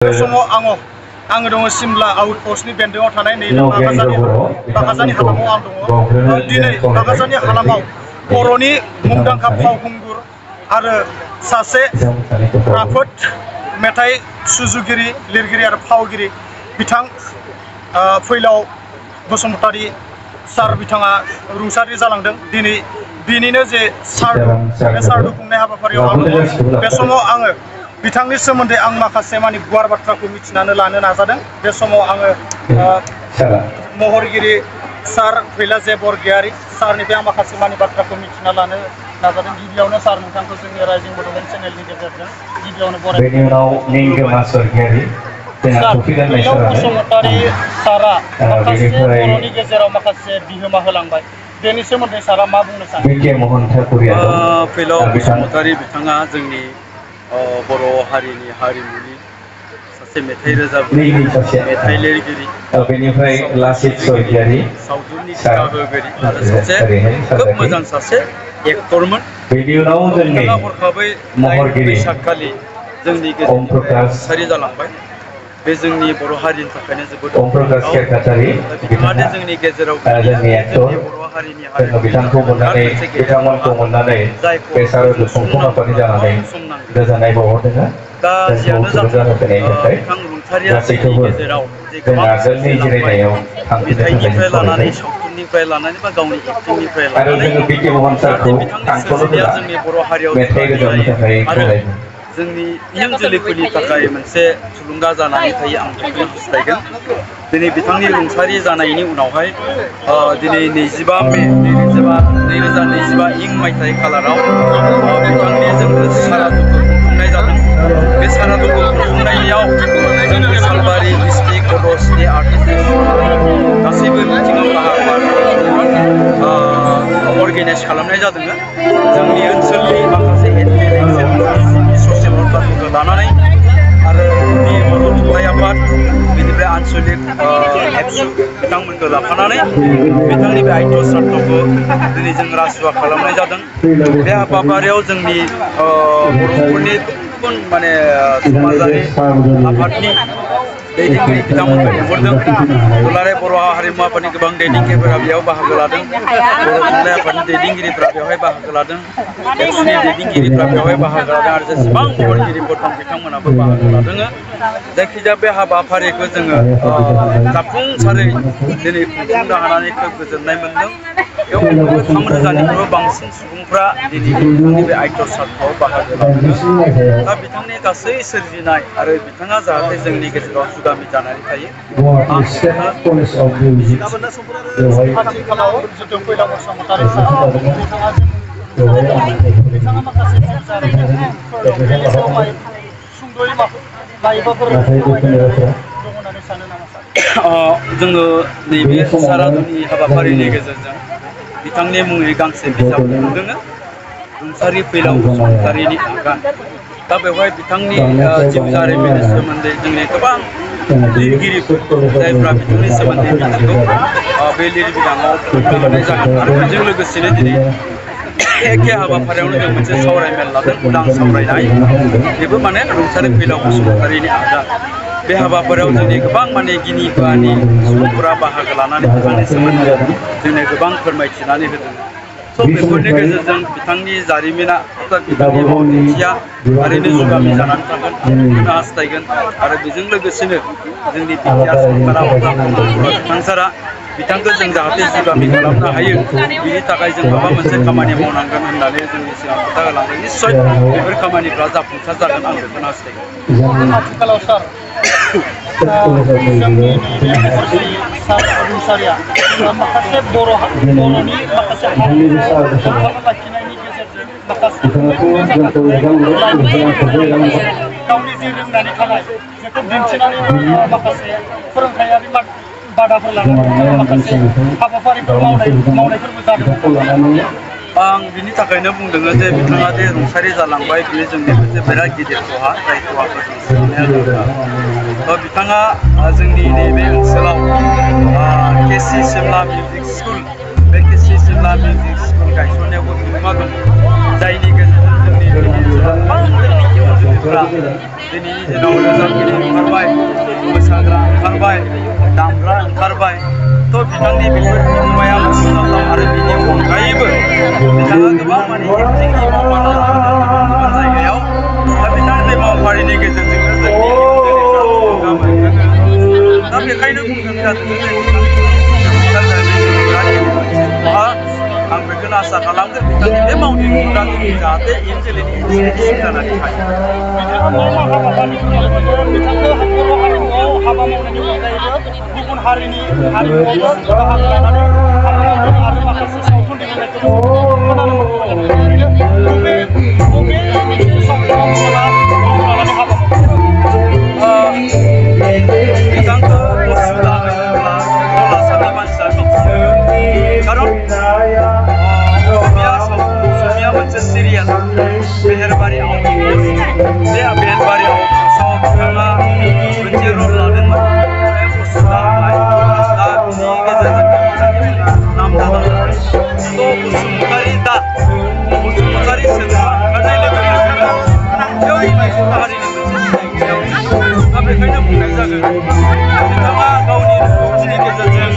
बे समाव आङो दङ सिमला आउटपोस्टनि बेन्दोंआव थानाय नैबे बागाजानि हालामाव आं दङ। दिनै बागाजानि हालामाव बर'नि मुंदांखा फावखुंगुर आरो सासे राफोद मेथाइ सुजुगिरि लिरगिरि आरो फावगिरि बिथां फैलाव बसुमतारी सार बिथाङा रुंसारि जालांदों। दिनै बिनिनो जे सारदु खुंनाय हाबाफारियाव आं दङ। बे समाव आङो बिथांनि सोमोन्दै आं माखासे माने गुवार बाथ्राखौ मिथिनानै लानो नाजादों। बे समाव आङो महरगिरि सार फैलाजे बरगयारी सारनिफ्राय आं माखासे माने बाथ्राखौ मिथिना लानो नाजादों। गिबियावनो सार नोंथांखौ जोंनि राइजिं बड'लेण्ड चेनेलनि गेजेरजों गिबियावनो बरायनाय बसुमतारी सारा माखासे बर'नि गेजेराव माखासे बिहोमा होलांबाय। बेनि सोमोन्दै सारा मा बुंनो सानो? फैलाव बसुमतारी बिथाङा जोंनि बर' हारिनि हारिमुनि सासे मेथाइ रोजाबगिरि मेथाइ लिरगिरि सावथुननि दिथा होगिरि आरो सासे खोब मोजां सासे एक्टरमोन। बिथाङा हरखाबै बैसागखालि जोंनि गेजेरनिफ्राय रुंसारि जालांबाय। बे जोंनि बर' हारिनि थाखायनो जोबोद बिथाङा जोंनि गेजेराव जोंनि बर' हारिनि हारिमुनि जायखौ दा जियानो जाथों बिथां रुंसारिया जोंनि गेजेराव जे गोबां सोरजिलांबाय मेथाइनिफ्राय लानानै सावथुननिफ्राय लानानै बा गावनि एक्टिंनिफ्राय लानानै जाहाथे बिथांनि सोरजिनाया जोंनि बर' हारियाव जायो आरो जोंनि इयुन जोलैफोरनि थाखाय मोनसे थुलुंगा जानानै थायो। आं बेखौनो हास्थायगोन। दिनै बिथांनि रुंसारि जानायनि उनावहाय दिनै 22 मे 2025 मायथाइ खालाराव बिथांनि जोङो सारादुखौ खुंफुंनाय जादों। बे सारादुखौ खुंफुंनायाव जोंनि सालबारि डिस्ट्रिक्ट बड'स्नि आर्टिस्ट गासैबो बिथिङाव बाहागो अर्गेनाइज खालामनाय जादों। जोंनि ओनसोलनि माखासे ससियेल वर्कारफोरखौ लानानै आरो बर' थुनलाइ आफाद बेनिफ्राय आन्सलिक एबसु बिथांमोनखौ लाफानानै बिथांनि बे आइथ' सार्थ'खौ दिनै जों रासुवा खालामनाय जादों। बे हाबाफारियाव जोंनि बर'फोरनि गुबुन माने समाजारि आफादनि दैदेनगिरि बिथांमोनखौ लेंहरदों। दुलाराय बर' हारिमु आफादनि गोबां दैदेनगिरिफोरा बेयाव बाहागो लादों। बर' थुनलाइ आफादनि दैदेनगिरिफ्रा बेवहाय बाहागो लादों। एबसुनि दैदेनगिरिफ्रा बेवहाय बाहागो लादों आरो जेसेबां महरगिरिफोर दं बिथांमोनाबो बाहागो लादों। जायखिजाया बे हाबाफारिखौ जोङो जाफुंसारै दिनै खुंफुंनो हानानै खोब गोजोननाय मोनदों। बेयाव 3,000निख्रुइबो बांसिन सुबुंफ्रा दिनै बिथांनि बे आइथ' सार्थ'आव बाहागो लादों। दा बिथांनि गासै सोरजिनाय आरो बिथाङा जाहाथे जोंनि गेजेराव जुगामि जानानै थायो। जोङो नैबे सारादुनि हाबाफारिनि गेजेरजों बिथांनि मुङै गांसे बिजाब लिरदों। रुंसारि फैलाव बसुमतारीनि आगान। दा बेवहाय बिथांनि जिउ जारिमिननि सोमोन्दै जोंनि गोबां लिरगिरिफोर जायफ्रा बिथांनि सोमोन्दै बिथांखौ बे लिरबिदाङाव होनाय जागोन आरो बेजों लोगोसेनो दिनै एखे हाबाफारियावनो जों मोनसे सावरायमेल लादों उदां सावरायनाय। बेबो माने रुंसारि फैलाव बसुमतारीनि आगान। बे हाबाफारियाव जोंनि गोबां माने गिनि बानि सुबुंफोरा बाहागो लानानै बिथांनि सोमोन्दै जोंनो गोबां फोरमायथिनानै होदों। स' बेफोरनि गेजेरजों बिथांनि जारिमिना बिथांनि मावदिन्थिया थारैनो जुगामि जानानै थागोन। आं बेखौनो हास्थायगोन आरो बेजों लोगोसेनो जोंनि बिटिआर सरकारा बिथां सारा बिथांखौ जों जाहाथे जुगामि खालामनो हायो बिनि थाखाय जों माबा मोनसे खामानि मावनांगोन होननानै जोंनि सिगां खोथा होलांदों। निस्सय बेफोर खामानिफ्रा जाफुंसार जागोन। आं बेखौनो हास्थायगोन। आथिखालाव सार जोंनि रुंसारिया माखासे बर'नि माखासे हारिमुखौ लाखिनायनि गेजेरजों माखासे गावनि जि रोंनानै थानाय बेखौ दिन्थिनानै माखासे फोरोंथायारि बादाफोर लानानै माखासे हाबाफारिफोर मावनायफोरबो जादों। आं बिनि थाखायनो बुंदों जे बिथाङा जे रुंसारि जालांबाय बियो जोंनि मोनसे बिराद गिदिर खहा। जाय खहाखौ जों सोलिनाया गोनां। बिथाङा जोंनि नैबे ओनसोलाव केसि सिमला मिउजिक स्कुल बे केसि सिमला मिउजिक स्कुल गायसननायावबो बिहोमा दं। जायनि गेजेरजों जोंनि ओनसोलाव गोबां जोंनि इयुन आइजोफोरा दिनैनि दिनाव रोजाबगिरि ओंखारबाय मोसाग्रा ओंखारबाय दामग्रा ओंखारबाय थ' बिथांनि बेफोर बिहोमाया मख'जाथाव आरो बिनि अनगायैबो बिथाङा गोबां माने एक्टिंनि मावफारि गुबुन जायगायाव दा बिथांनि मावफारिनि गेजेरजोंनो जोंनि जोलैफ्रा थुलुंगा मोनदों दा बेखायनो बुंनो आं बेखौनो आसा खालामदों बिथांनि बे मावनायनि हुदाजों जाहाथे इयुन जोलैनि इन्सपिरेसन जानानै थायो बर' हारिमुआव हाबा मावनायनि अनगायैबो गुबुन हारिनि हारिमुआवबो बाहागो लानानै हाबा मावदों आरो माखासे सावथुन दिहुननायखौ खोनानो मोनदों बबे सावथुनाव लानानै हाबा बिथांखौ मुसुखा होनोब्ला टला सानि मानसिया मिथियो खारन असमिया मोनसे सिरियाल बेहेरबारि आउटप'स्ट बे बेहेरबारि आउटप'स्टआव बिथाङा मोनसे रल लादोंमोन मुसुखा होननाय दा बिनि गेजेरजों बिथांनि नाम जादोंमोन थ' बसुमतारी सोदोबा ओंखारनाय लोगो लोगोनो बेयाव हारिनि मोनसे सिनायथियाव दा बेखायनो बुंनाय जागोन बिथाङा गावनि रोंगौथिनि गेजेरजों